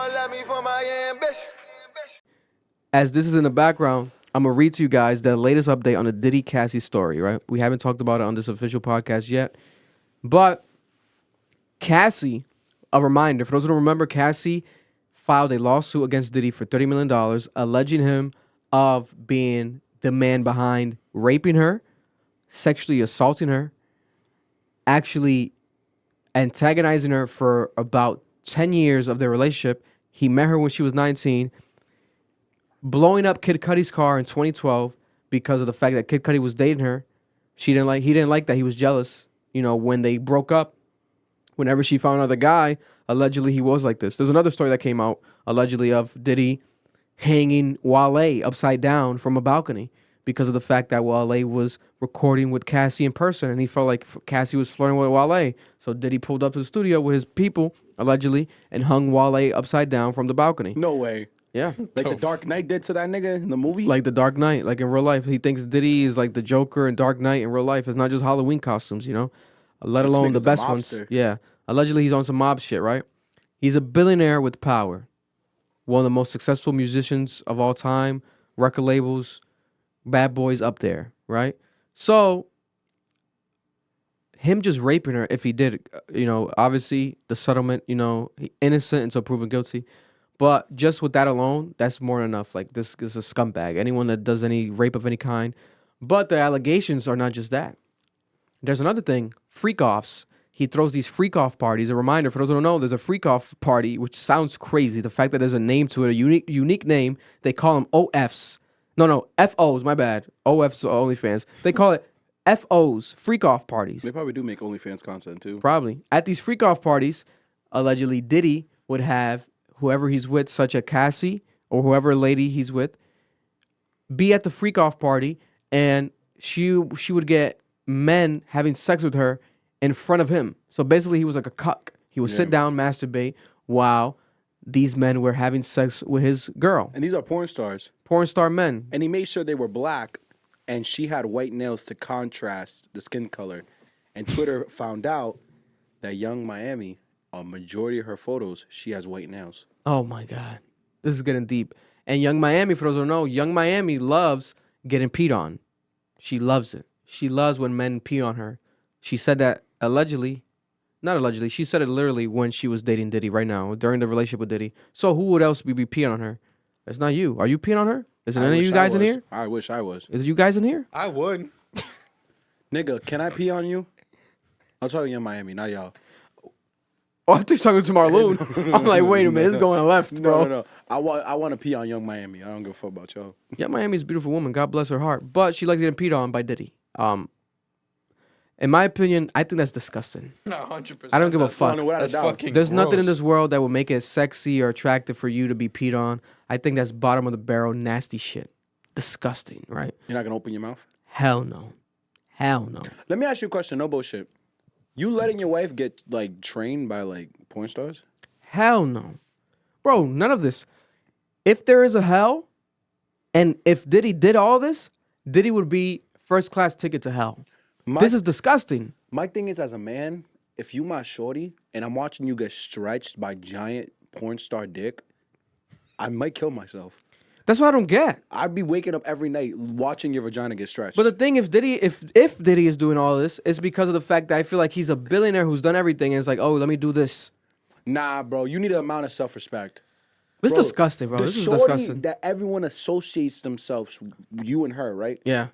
don't love me for my ambition. As this is in the background, I'm going to read to you guys the latest update on the Diddy Cassie story, right? We haven't talked about it on this official podcast yet. But Cassie, a reminder, for those who don't remember, Cassie filed a lawsuit against Diddy for $30 million, alleging him of being the man behind raping her, sexually assaulting her, actually antagonizing her for about 10 years of their relationship. He met her when she was 19, blowing up Kid Cudi's car in 2012 because of the fact that Kid Cudi was dating her. He didn't like that. He was jealous. You know, when they broke up, whenever she found another guy, allegedly he was like this. There's another story that came out, allegedly, of Diddy hanging Wale upside down from a balcony because of the fact that Wale was recording with Cassie in person, and he felt like Cassie was flirting with Wale. So Diddy pulled up to the studio with his people, allegedly, and hung Wale upside down from the balcony. No way. Yeah. Like the Dark Knight did to that nigga in the movie? Like the Dark Knight, like in real life. He thinks Diddy is like the Joker and Dark Knight in real life. It's not just Halloween costumes, you know? Let This alone the nigga's a best ones. mobster. Yeah. Allegedly, he's on some mob shit, right? He's a billionaire with power. One of the most successful musicians of all time. Record labels. Bad boys up there, right? So, him just raping her, if he did, you know, obviously the settlement, you know, innocent until proven guilty. But just with that alone, that's more than enough. Like, this is a scumbag. Anyone that does any rape of any kind. But the allegations are not just that. There's another thing, freak-offs. He throws these freak-off parties. A reminder, for those who don't know, there's a freak-off party, which sounds crazy. The fact that there's a name to it, a unique name. They call them OFs. No, FOs, my bad. OFs are OnlyFans. They call it FOs, freak-off parties. They probably do make OnlyFans content too. Probably. At these freak-off parties, allegedly Diddy would have whoever he's with, such as Cassie or whoever lady he's with, be at the freak-off party, and she would get men having sex with her in front of him. So basically, he was like a cuck. He would sit down, masturbate, while these men were having sex with his girl. And these are porn stars. Porn star men. And he made sure they were black, and she had white nails to contrast the skin color. And Twitter found out that Young Miami, a majority of her photos, she has white nails. Oh my God. This is getting deep. And Young Miami, for those who don't know, Young Miami loves getting peed on. She loves it. She loves when men pee on her. She said that not allegedly, she said it literally when she was dating Diddy right now, during the relationship with Diddy. So who would else be peeing on her? It's not you. Are you peeing on her? Is it any of you guys in here? I wish I was. Is it you guys in here? I would. Nigga, can I pee on you? I'm talking Young Miami, not y'all. Oh, I thought you were talking to Marloon. I'm like, wait a minute, it's going left, bro. No. I want to pee on Young Miami. I don't give a fuck about y'all. Yeah, Miami's a beautiful woman. God bless her heart. But she likes getting peed on by Diddy. In my opinion, I think that's disgusting. No, 100%. I don't give a fuck. That's fucking There's nothing in gross. this world that will make it sexy or attractive for you to be peed on. I think that's bottom of the barrel, nasty shit. Disgusting, right? You're not going to open your mouth? Hell no. Hell no. Let me ask you a question. No bullshit. You letting your wife get, like, trained by, like, porn stars? Hell no. Bro, none of this. If there is a hell, and if Diddy did all this, Diddy would be first class ticket to hell. This is disgusting. My thing is, as a man, if you my shorty and I'm watching you get stretched by giant porn star dick, I might kill myself. That's what I don't get. I'd be waking up every night watching your vagina get stretched. But the thing, if Diddy is doing all this, it's because of the fact that I feel like he's a billionaire who's done everything, and it's like, oh, let me do this. Nah, bro, you need an amount of self-respect. This is Bro, disgusting, bro. The This is shorty disgusting. that everyone associates themselves, you and her, right? Yeah.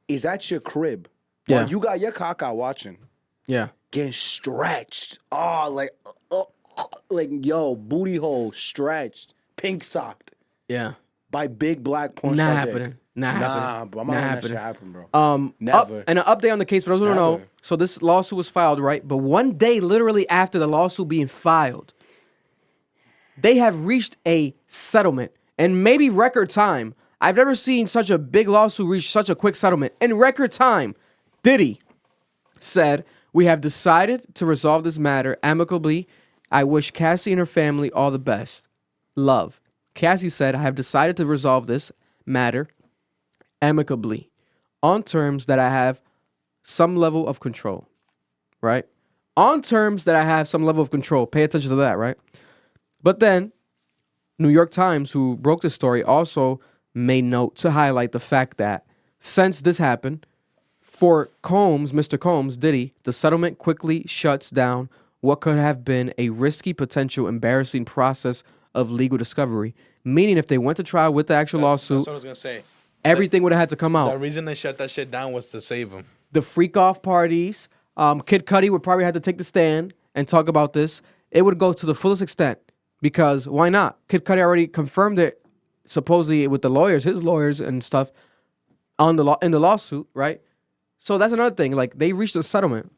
Is at your crib. Yeah. While you got your cock out watching. Yeah. Getting stretched. Oh, like, yo, booty hole stretched. Pink socked. Yeah. By big black porn Not star happening. dick. Not happening. Bro, I'm Not not letting that happening. shit happen, bro. Never. And an update on the case for those who don't know. Never. So this lawsuit was filed, right? But one day, literally after the lawsuit being filed, they have reached a settlement in maybe record time. I've never seen such a big lawsuit reach such a quick settlement. In record time, Diddy said, we have decided to resolve this matter amicably. I wish Cassie and her family all the best. Love. Cassie said, I have decided to resolve this matter amicably on terms that I have some level of control, right? On terms that I have some level of control. Pay attention to that, right? But then New York Times, who broke the story, also made note to highlight the fact that since this happened, for Combs, Mr. Combs, Diddy, the settlement quickly shuts down what could have been a risky, potential, embarrassing process of legal discovery. Meaning, if they went to trial with the actual lawsuit, That's what I was gonna say. everything would have had to come The out. reason they shut that shit down was to save him. The freak off parties, Kid Cudi would probably have to take the stand and talk about this. It would go to the fullest extent because why not? Kid Cudi already confirmed it, supposedly with the lawyers, his lawyers and stuff, on the in the lawsuit, right? So that's another thing. Like they reached a settlement,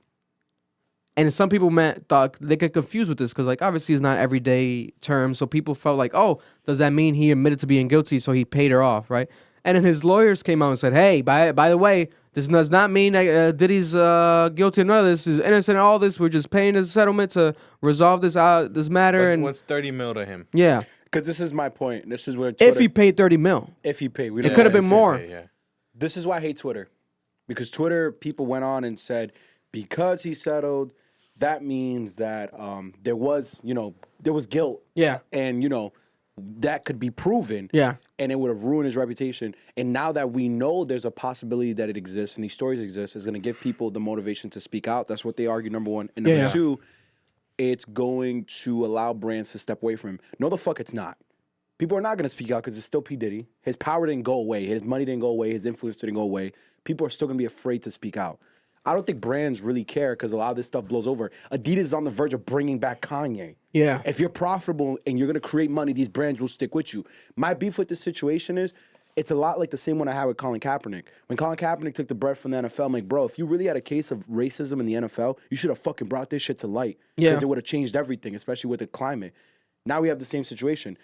and some people thought they get confused with this because, like, obviously it's not everyday terms. So people felt like, oh, does that mean he admitted to being guilty, so he paid her off, right? And then his lawyers came out and said, hey, by the way, this does not mean that Diddy's guilty of none of this. He's innocent of all this. We're just paying a settlement to resolve this matter. What's 30 mil to him? Yeah, Because this is my point. This is where Twitter, if he paid 30 mil, if he paid, we it don't could have know. been more. Yeah. This is why I hate Twitter, because Twitter people went on and said because he settled, that means that there was guilt. Yeah. And that could be proven. Yeah. And it would have ruined his reputation. And now that we know there's a possibility that it exists and these stories exist, it's going to give people the motivation to speak out. That's what they argue, number one. And number two, it's going to allow brands to step away from him. No, the fuck it's not. People are not going to speak out because it's still P. Diddy. His power didn't go away. His money didn't go away. His influence didn't go away. People are still going to be afraid to speak out. I don't think brands really care because a lot of this stuff blows over. Adidas is on the verge of bringing back Kanye. Yeah. If you're profitable and you're going to create money, these brands will stick with you. My beef with this situation is it's a lot like the same one I had with Colin Kaepernick. When Colin Kaepernick took the bread from the NFL, I'm like, bro, if you really had a case of racism in the NFL, you should have fucking brought this shit to light. Yeah. Because it would have changed everything, especially with the climate. Now we have the same situation.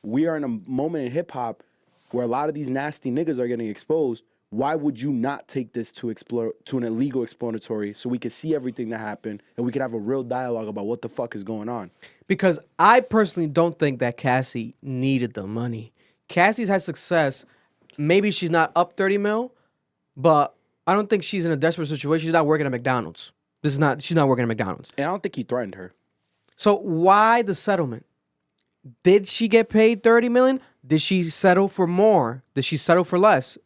We are in a moment in hip hop where a lot of these nasty niggas are getting exposed. Why would you not take this to an illegal explanatory so we could see everything that happened and we could have a real dialogue about what the fuck is going on? Because I personally don't think that Cassie needed the money. Cassie's had success. Maybe she's not up 30 mil, but I don't think she's in a desperate situation. She's not working at McDonald's. She's not working at McDonald's. And I don't think he threatened her. So why the settlement? Did she get paid 30 million? Did she settle for more? Did she settle for less?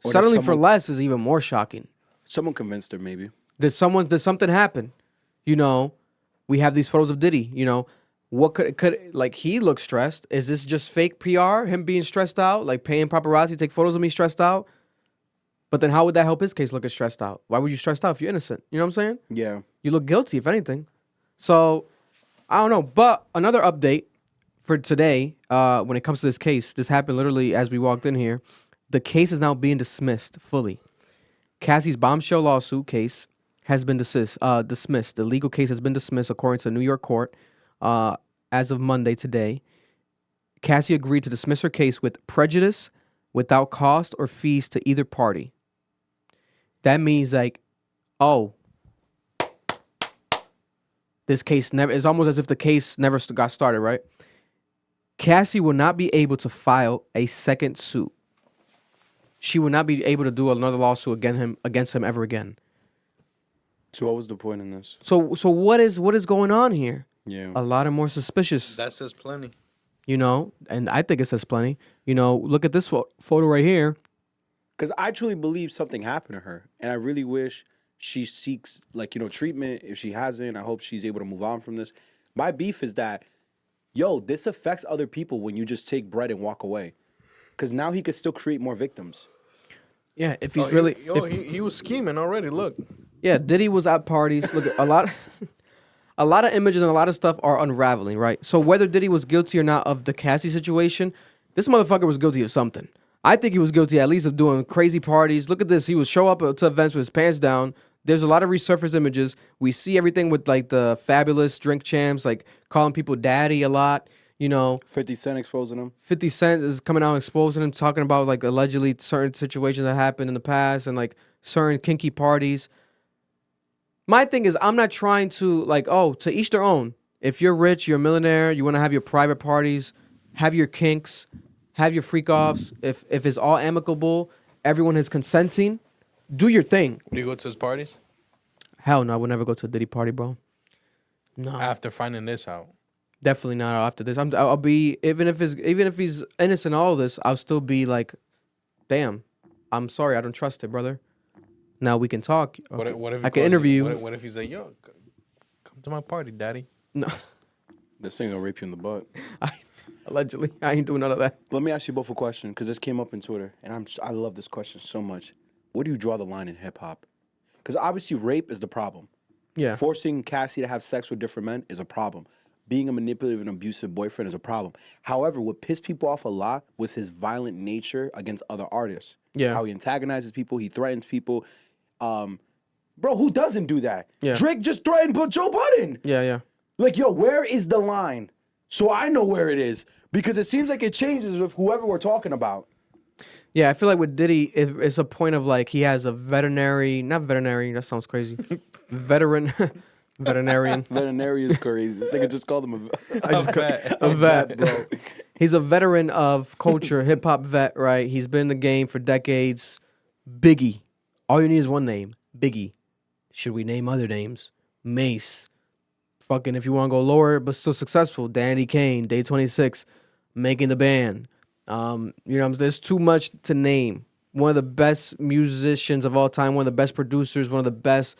Or Settling for less is even more shocking. Someone convinced her, maybe. Did something happen? We have these photos of Diddy, what could like he looks stressed. Is this just fake PR? Him being stressed out, like paying paparazzi to take photos of me stressed out? But then how would that help his case looking stressed out? Why would you stressed out if you're innocent? You know what I'm saying? Yeah. You look guilty, if anything. So, I don't know. But another update for today, when it comes to this case, this happened literally as we walked in here. The case is now being dismissed fully. Cassie's bombshell lawsuit case has been dismissed. The legal case has been dismissed according to a New York court as of Monday today. Cassie agreed to dismiss her case with prejudice without cost or fees to either party. That means this case never, it's almost as if the case never got started, right? Cassie will not be able to file a second suit. She will not be able to do another lawsuit against him ever again. So what was the point in this? So what is going on here? Yeah. A lot of more suspicious, That says plenty. and I think it says plenty. Look at this photo right here. Because I truly believe something happened to her. And I really wish she seeks, treatment. If she hasn't, I hope she's able to move on from this. My beef is that, this affects other people when you just take bread and walk away. Because now he could still create more victims. Yeah, if he's really... He was scheming already, look. Yeah, Diddy was at parties. Look, a lot of images and a lot of stuff are unraveling, right? So whether Diddy was guilty or not of the Cassie situation, this motherfucker was guilty of something. I think he was guilty at least of doing crazy parties. Look at this. He would show up to events with his pants down. There's a lot of resurfaced images. We see everything with the fabulous drink champs, calling people daddy a lot. 50 Cent exposing him. 50 Cent is coming out and exposing him, talking about allegedly certain situations that happened in the past and certain kinky parties. My thing is, I'm not trying to to each their own. If you're rich, you're a millionaire, you want to have your private parties, have your kinks, have your freak offs. If it's all amicable, everyone is consenting, do your thing. Do you go to his parties? Hell no, I would never go to a Diddy party, bro. No. After finding this out. Definitely not after this. I'll be even if he's innocent in all of this, I'll still be like, damn, I'm sorry, I don't trust it, brother. Now we can talk. Okay. What if I can interview you. What if he's like, yo, come to my party, daddy? No, This thing gonna rape you in the butt. allegedly, I ain't doing none of that. Let me ask you both a question, because this came up in Twitter, and I love this question so much. Where do you draw the line in hip hop? Because obviously rape is the problem. Yeah, Forcing Cassie to have sex with different men is a problem. Being a manipulative and abusive boyfriend is a problem. However, what pissed people off a lot was his violent nature against other artists. Yeah. How he antagonizes people, he threatens people. Bro, who doesn't do that? Yeah. Drake just threatened Joe Budden. yeah. Like, yo, where is the line? So I know where it is. Because it seems like it changes with whoever we're talking about. Yeah, I feel like with Diddy, it's a point of like he has a not veterinary, that sounds crazy. Veterinarian. Veterinary is crazy. This nigga just called him A vet, bro. He's a veteran of culture, hip hop vet, right? He's been in the game for decades. Biggie. All you need is one name. Biggie. Should we name other names? Mace. Fucking if you want to go lower but still successful, Danny Kane, Day 26, making the band. You know what I'm saying? There's too much to name. One of the best musicians of all time, one of the best producers, one of the best.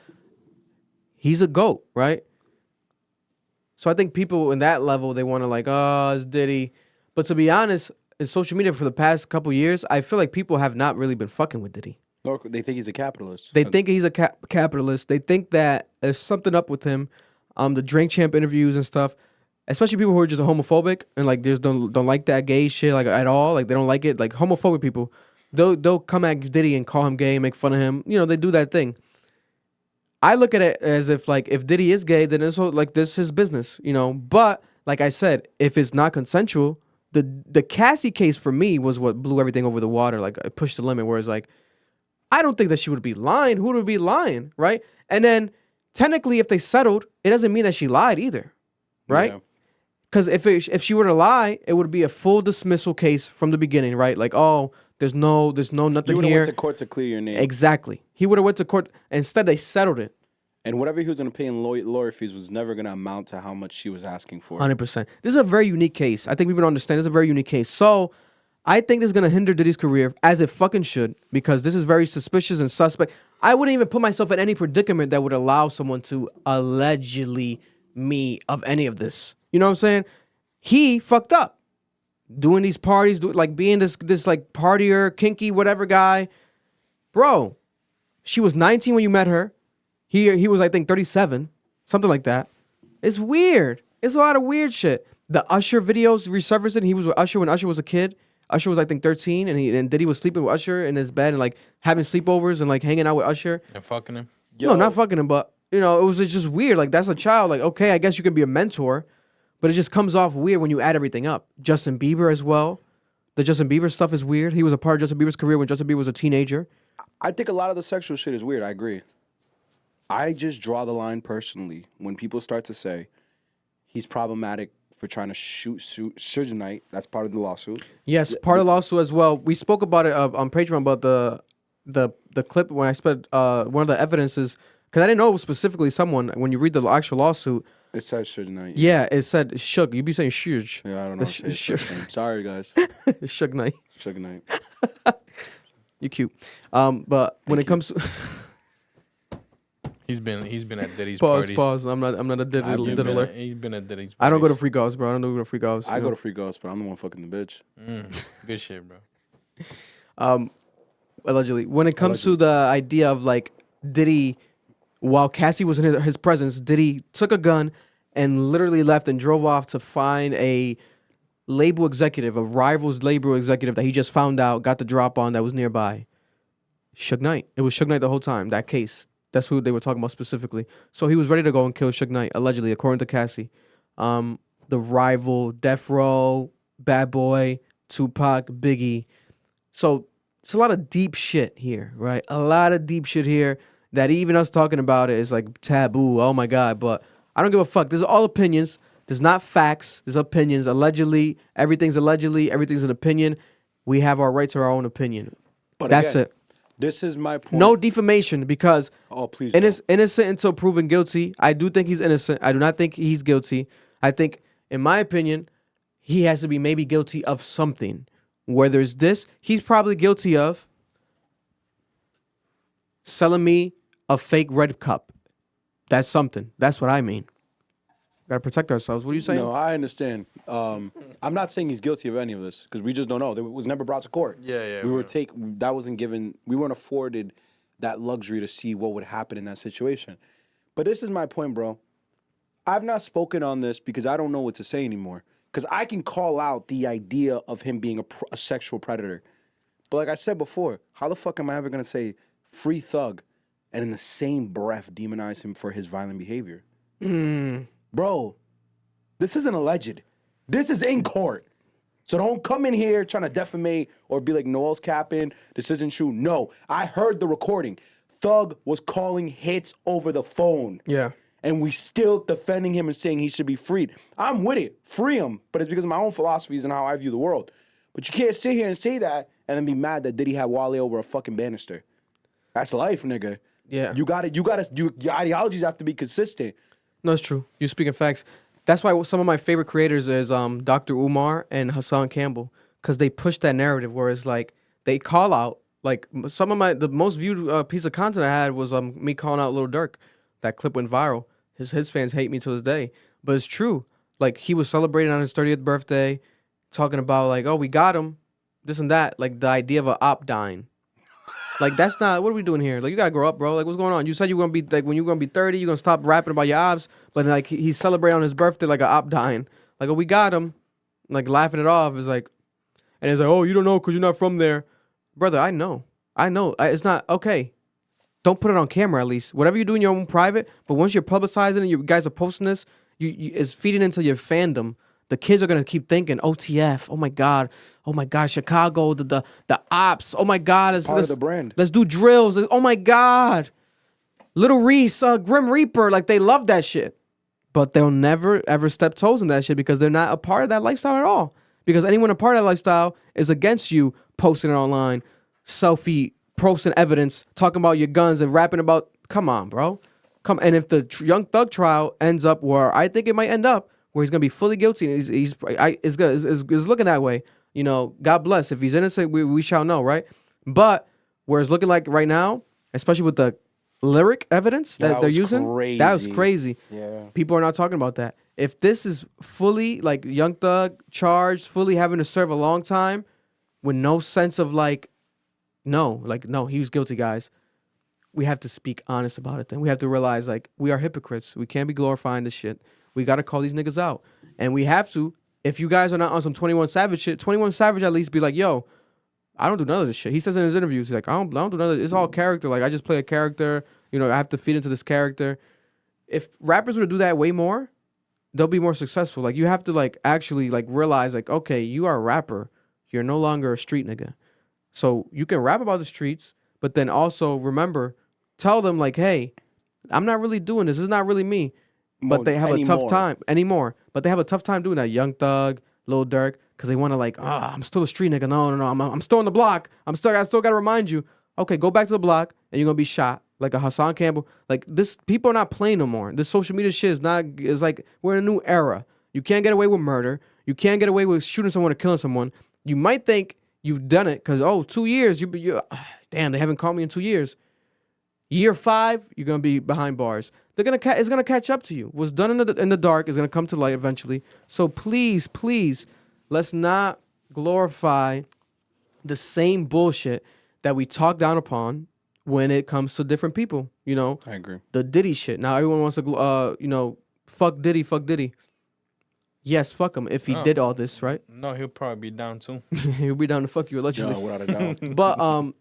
He's a GOAT, right? So I think people in that level, they want to like, oh, it's Diddy. But to be honest, in social media for the past couple years, I feel like people have not really been fucking with Diddy. No, they think he's a capitalist. They think he's a capitalist. They think that there's something up with him. The Drink Champ interviews and stuff, especially people who are just homophobic and like just don't like that gay shit like at all. Like they don't like it. Like homophobic people, they'll come at Diddy and call him gay and make fun of him. You know, they do that thing. I look at it as if like if Diddy is gay, then it's like this is his business, you know. But like I said, if it's not consensual, the Cassie case for me was what blew everything over the water. Like I pushed the limit. Whereas like I don't think that she would be lying. Who would be lying, right? And then technically, if they settled, it doesn't mean that she lied either, right? Because if she were to lie, it would be a full dismissal case from the beginning, right? Like, oh, there's nothing You would have here. went to court to clear your name. Exactly. He would have went to court. Instead, they settled it. And whatever he was going to pay in lawyer fees was never going to amount to how much she was asking for. 100%. This is a very unique case. I think people don't understand. This is a very unique case. So I think this is going to hinder Diddy's career, as it fucking should, because this is very suspicious and suspect. I wouldn't even put myself in any predicament that would allow someone to allegedly me of any of this. You know what I'm saying? He fucked up. Doing these parties, like being this like partier, kinky, whatever guy. Bro, she was 19 when you met her. He was, I think, 37. Something like that. It's weird. It's a lot of weird shit. The Usher videos resurfacing. He was with Usher when Usher was a kid. Usher was, I think, 13, and Diddy was sleeping with Usher in his bed and like having sleepovers and like hanging out with Usher. And fucking him? No, not fucking him, but you know, it was just weird. Like that's a child. Like, okay, I guess you can be a mentor, but it just comes off weird when you add everything up. Justin Bieber as well. The Justin Bieber stuff is weird. He was a part of Justin Bieber's career when Justin Bieber was a teenager. I think a lot of the sexual shit is weird. I agree. I just draw the line personally when people start to say he's problematic for trying to shoot Suge Knight. That's part of the lawsuit. Yes, part of the lawsuit as well. We spoke about it on Patreon about the clip when I said one of the evidences, because I didn't know it was specifically someone. When you read the actual lawsuit, it says Suge Knight. Yeah, it said Suge. You be saying Suge. Yeah, I don't know. Sorry, guys. Suge Knight. Suge Knight. You cute. But when it comes to He's been at Diddy's pause. parties. I'm not a diddler. He's been at Diddy's parties. I don't go to free golfs, bro. I don't go to free golfs. I go to free golfs, but I'm the one fucking the bitch. Good shit, bro. Allegedly. When it comes to the idea of like Diddy, while Cassie was in his presence, Diddy took a gun and literally left and drove off to find a label executive, a rival's label executive that he just found out, got the drop on that was nearby. Suge Knight. It was Suge Knight the whole time, that case. That's who they were talking about specifically. So he was ready to go and kill Suge Knight, allegedly, according to Cassie. The rival, Death Row, Bad Boy, Tupac, Biggie. So it's a lot of deep shit here, right? A lot of deep shit here that even us talking about it is like taboo. Oh my God. But I don't give a fuck. This is all opinions. This is not facts. This is opinions. Allegedly, everything's an opinion. We have our right to our own opinion. But that's again, it. This is my point. No defamation because please innocent until proven guilty. I do think he's innocent. I do not think he's guilty. I think in my opinion, he has to be maybe guilty of something. Whether it's this, he's probably guilty of selling me a fake red cup. That's something. That's what I mean. Gotta protect ourselves. What are you saying? No, I understand. I'm not saying he's guilty of any of this because we just don't know. It was never brought to court. Yeah. That wasn't given. We weren't afforded that luxury to see what would happen in that situation. But this is my point, bro. I've not spoken on this because I don't know what to say anymore. Because I can call out the idea of him being a sexual predator. But like I said before, how the fuck am I ever going to say free thug and in the same breath demonize him for his violent behavior? Bro, this isn't alleged. This is in court. So don't come in here trying to defamate or be like, Noel's capping, this isn't true. No, I heard the recording. Thug was calling hits over the phone. Yeah. And we still defending him and saying he should be freed. I'm with it. Free him. But it's because of my own philosophies and how I view the world. But you can't sit here and say that and then be mad that Diddy had Wale over a fucking banister. That's life, nigga. Yeah. Your ideologies have to be consistent. No, it's true. You're speaking facts. That's why some of my favorite creators is Dr. Umar and Hassan Campbell, because they push that narrative where it's like they call out, like some of the most viewed piece of content I had was me calling out Lil Durk. That clip went viral. His fans hate me to this day, but it's true. Like he was celebrating on his 30th birthday, talking about like, oh, we got him, this and that. Like the idea of an op dying. Like that's not, what are we doing here? Like you gotta grow up, bro. Like what's going on? You said you're gonna be like when you're gonna be 30, you're gonna stop rapping about your ops, but like he's celebrating on his birthday like an op dying. Like, oh, we got him, like laughing it off. It's like, and it's like, oh, you don't know because you're not from there, brother. I know. It's not okay. Don't put it on camera at least. Whatever you do in your own private, but once you're publicizing it, you guys are posting this, it's feeding into your fandom. The kids are gonna keep thinking OTF. Oh my god, Chicago, the ops. Oh my god, let's Part of the brand. Let's do drills. Oh my god, Little Reese, Grim Reaper. Like they love that shit, but they'll never ever step toes in that shit because they're not a part of that lifestyle at all. Because anyone a part of that lifestyle is against you posting it online, selfie, posting evidence, talking about your guns and rapping about. Come on, bro. Come. And if the Young Thug trial ends up where I think it might end up, where he's gonna be fully guilty, and it's looking that way. You know, God bless. If he's innocent, we shall know, right? But where it's looking like right now, especially with the lyric evidence that they're using, that was crazy. Yeah, people are not talking about that. If this is fully like Young Thug charged, fully having to serve a long time, with no sense of no, he was guilty, guys. We have to speak honest about it. Then we have to realize like we are hypocrites. We can't be glorifying this shit. We got to call these niggas out. And we have to, if you guys are not on some 21 Savage shit, 21 Savage at least be like, yo, I don't do none of this shit. He says in his interviews, he's like, I don't do none of this. It's all character. Like, I just play a character. You know, I have to feed into this character. If rappers were to do that way more, they'll be more successful. Like, you have to, like, actually, like, realize, like, okay, you are a rapper. You're no longer a street nigga. So you can rap about the streets, but then also remember, tell them, like, hey, I'm not really doing this. This is not really me. But they have a tough time anymore. But they have a tough time doing that. Young Thug, Lil Durk, because they want to like, I'm still a street nigga. No, I'm still on the block. I still got to remind you. Okay, go back to the block and you're gonna be shot like a Hassan Campbell. Like this, people are not playing no more. This social media shit is like we're in a new era. You can't get away with murder. You can't get away with shooting someone or killing someone. You might think you've done it because 2 years. You damn, they haven't caught me in 2 years. Year 5, you're gonna be behind bars. It's gonna catch up to you. What's done in the dark is gonna come to light eventually. So please, let's not glorify the same bullshit that we talk down upon when it comes to different people. You know, I agree. The Diddy shit. Now everyone wants to, fuck Diddy. Yes, fuck him if he did all this, right? No, he'll probably be down too. He'll be down to fuck you allegedly. No, without a doubt. But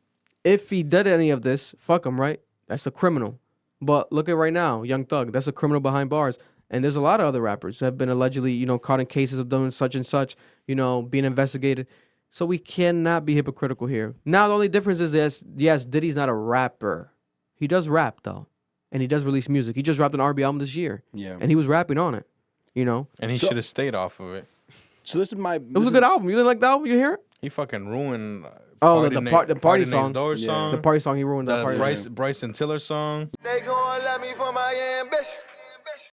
if he did any of this, fuck him, right? That's a criminal. But look at right now, Young Thug. That's a criminal behind bars. And there's a lot of other rappers who have been allegedly, caught in cases of doing such and such, being investigated. So we cannot be hypocritical here. Now, the only difference is this. Yes, Diddy's not a rapper. He does rap, though. And he does release music. He just dropped an R&B album this year. Yeah. And he was rapping on it, And he should have stayed off of it. So this is my... It was a good album. You didn't like the album? You hear it? He fucking ruined... the party song. Next door song. The party song, he ruined that The party. Bryson Tiller song. They gon' love me for my ambition.